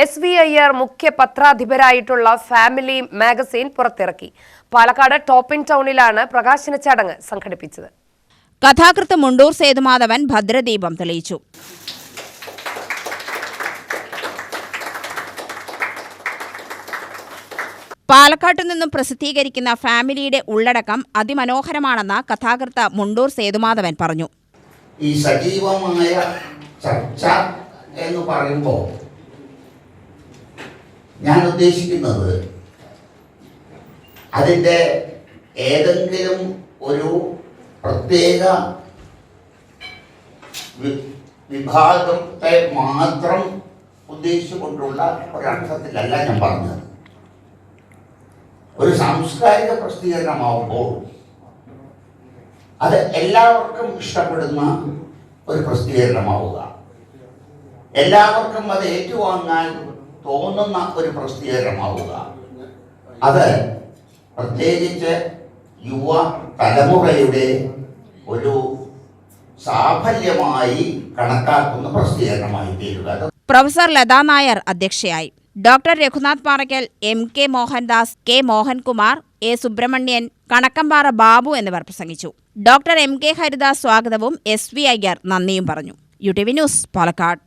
SVIR മുഖ്യ പത്രാധിപരായിട്ടുള്ള family magazine പുറത്തിറക്കി. പാലക്കാട് ടോപ്പിൻ ടൗണിലാണ് പ്രകാശന ചടങ്ങ് സംഘടിപ്പിച്ചത്. കഥാകൃത്ത് മുണ്ടൂർ സേതുമാധവൻ ഭദ്രദീപം തെളിയിച്ചു. പാലക്കാട്ടു നിന്നും പ്രസിദ്ധീകരിക്കുന്ന ഫാമിലിയുടെ ഉള്ളടക്കം അതിമനോഹരമാണെന്ന് കഥാകൃത്ത് മുണ്ടൂർ സേതുമാധവൻ പറഞ്ഞു. ഈ സജീവമായ ചർച്ച എന്ന് പറയുമ്പോൾ ഞാൻ ഉദ്ദേശിക്കുന്നത് അതിൻ്റെ ഏതെങ്കിലും ഒരു പ്രത്യേക വിഭാഗത്തെ മാത്രം ഉദ്ദേശിച്ചുകൊണ്ടുള്ള ഒരർത്ഥത്തിലല്ല ഞാൻ പറഞ്ഞത്. ഒരു സാംസ്കാരിക പ്രസിദ്ധീകരണമാവുമ്പോൾ അത് എല്ലാവർക്കും ഇഷ്ടപ്പെടുന്ന ഒരു പ്രസിദ്ധീകരണമാവുക, എല്ലാവർക്കും അത് ഏറ്റുവാങ്ങാൻ തോന്നുന്ന ഒരു പ്രസിദ്ധീകരണമാവുക, അത് പ്രത്യേകിച്ച് യുവ തലമുറയുടെ ഒരു സാഫല്യമായി കണക്കാക്കുന്ന പ്രസിദ്ധീകരണമായി തീരുക. പ്രൊഫസർ ലതാ നായർ അധ്യക്ഷയായി. Doctor Raghunath Parakkal, MK Mohandas, K Mohankumar, A Subramanian, Kanakkampara Babu എന്നിവർ പ്രസംഗിച്ചു. ഡോക്ടർ MK ഹരിദാസ് സ്വാഗതവും SVIR നന്ദിയും പറഞ്ഞു. UTV news, Palakkad.